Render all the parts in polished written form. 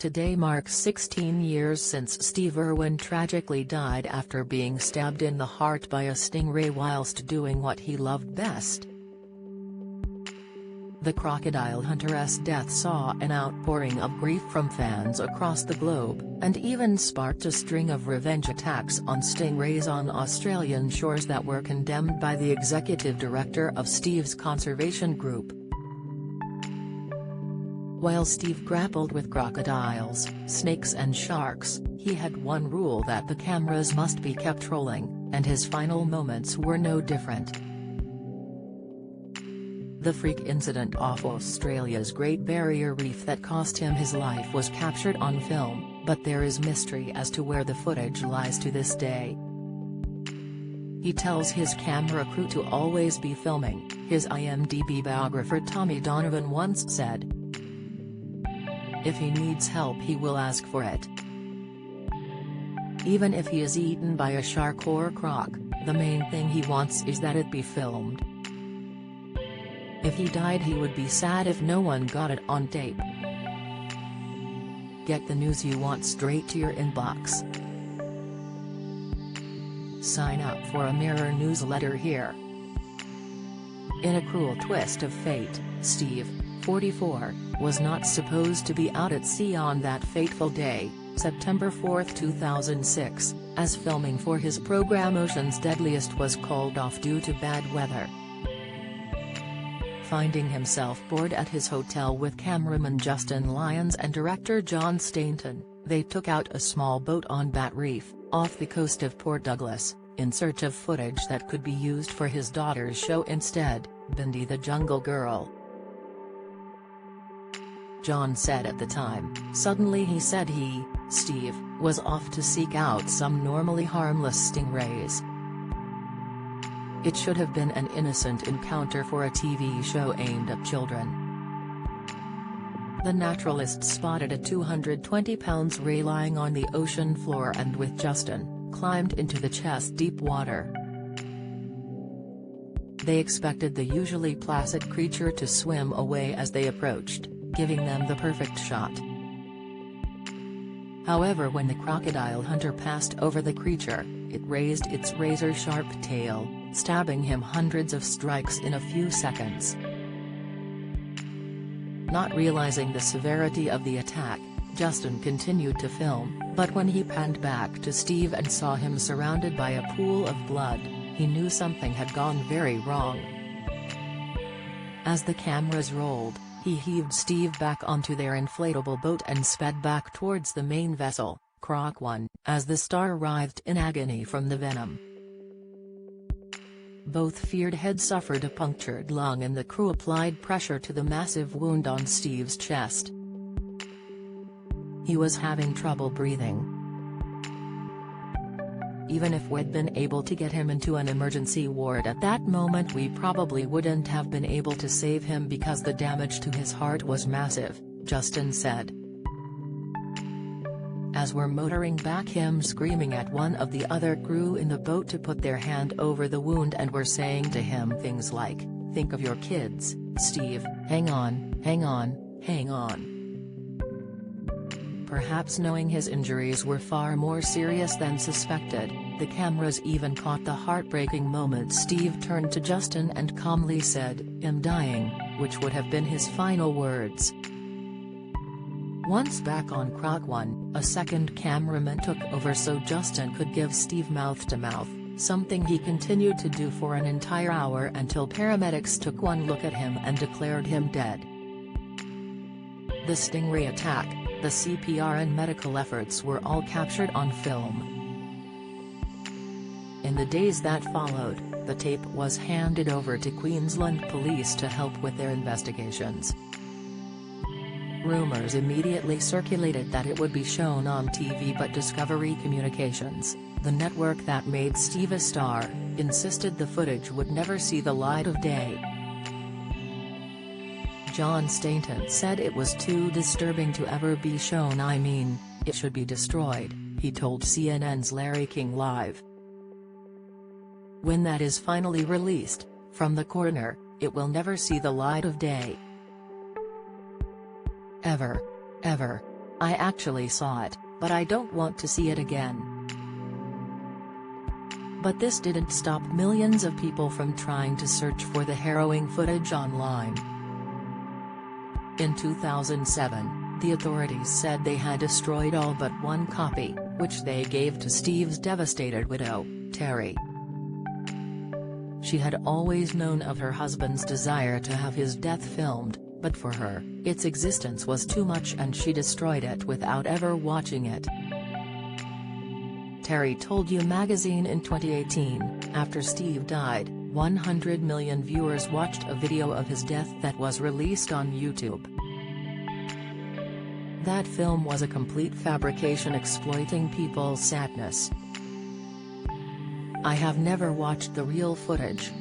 Today marks 16 years since Steve Irwin tragically died after being stabbed in the heart by a stingray whilst doing what he loved best. The crocodile hunter's death saw an outpouring of grief from fans across the globe, and even sparked a string of revenge attacks on stingrays on Australian shores that were condemned by the executive director of Steve's conservation group. While Steve grappled with crocodiles, snakes and sharks, he had one rule: that the cameras must be kept rolling, and his final moments were no different. The freak incident off Australia's Great Barrier Reef that cost him his life was captured on film, but there is mystery as to where the footage lies to this day. He tells his camera crew to always be filming, his IMDb biographer Tommy Donovan once said. If he needs help, he will ask for it. Even if he is eaten by a shark or croc, the main thing he wants is that it be filmed. If he died, he would be sad if no one got it on tape. Get the news you want straight to your inbox. Sign up for a Mirror newsletter here. In a cruel twist of fate, Steve, 44, was not supposed to be out at sea on that fateful day, September 4, 2006, as filming for his program Ocean's Deadliest was called off due to bad weather. Finding himself bored at his hotel with cameraman Justin Lyons and director John Stainton, they took out a small boat on Bat Reef, off the coast of Port Douglas, in search of footage that could be used for his daughter's show instead, Bindi the Jungle Girl. John said at the time, suddenly he said he, Steve, was off to seek out some normally harmless stingrays. It should have been an innocent encounter for a TV show aimed at children. The naturalist spotted a 220-pound ray lying on the ocean floor and with Justin, climbed into the chest-deep water. They expected the usually placid creature to swim away as they approached, giving them the perfect shot. However, when the crocodile hunter passed over the creature, it raised its razor-sharp tail, stabbing him hundreds of strikes in a few seconds. Not realizing the severity of the attack, Justin continued to film, but when he panned back to Steve and saw him surrounded by a pool of blood, he knew something had gone very wrong. As the cameras rolled, he heaved Steve back onto their inflatable boat and sped back towards the main vessel, Croc 1, as the star writhed in agony from the venom. Both feared had suffered a punctured lung, and the crew applied pressure to the massive wound on Steve's chest. He was having trouble breathing. Even if we'd been able to get him into an emergency ward at that moment, we probably wouldn't have been able to save him because the damage to his heart was massive, Justin said. As we're motoring back, him screaming at one of the other crew in the boat to put their hand over the wound, and we're saying to him things like, "Think of your kids, Steve, hang on, hang on, hang on." Perhaps knowing his injuries were far more serious than suspected, the cameras even caught the heartbreaking moment Steve turned to Justin and calmly said, "I'm dying," which would have been his final words. Once back on Croc 1, a second cameraman took over so Justin could give Steve mouth-to-mouth, something he continued to do for an entire hour until paramedics took one look at him and declared him dead. The stingray attack, the CPR and medical efforts were all captured on film. In the days that followed, the tape was handed over to Queensland Police to help with their investigations. Rumours immediately circulated that it would be shown on TV, but Discovery Communications, the network that made Steve a star, insisted the footage would never see the light of day. John Stainton said it was too disturbing to ever be shown. "I mean, it should be destroyed," he told CNN's Larry King Live. "When that is finally released, from the corner, it will never see the light of day. Ever. Ever." I actually saw it, but I don't want to see it again." But this didn't stop millions of people from trying to search for the harrowing footage online. In 2007, the authorities said they had destroyed all but one copy, which they gave to Steve's devastated widow, Terry. She had always known of her husband's desire to have his death filmed, but for her, its existence was too much and she destroyed it without ever watching it. Terry told You magazine in 2018, after Steve died, 100 million viewers watched a video of his death that was released on YouTube. That film was a complete fabrication exploiting people's sadness. I have never watched the real footage.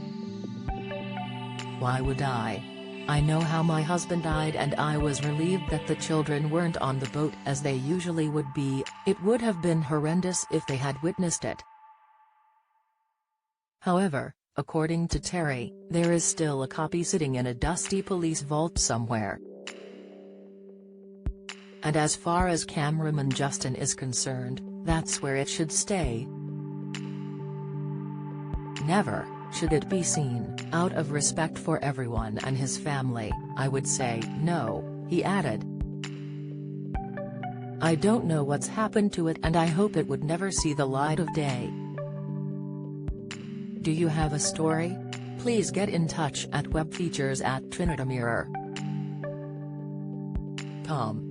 Why would I? I know how my husband died and I was relieved that the children weren't on the boat as they usually would be. It would have been horrendous if they had witnessed it. However, according to Terry, there is still a copy sitting in a dusty police vault somewhere. And as far as cameraman Justin is concerned, that's where it should stay. Never should it be seen. Out of respect for everyone and his family, I would say no, he added. I don't know what's happened to it and I hope it would never see the light of day. Do you have a story? Please get in touch at webfeatures@trinitymirror.com.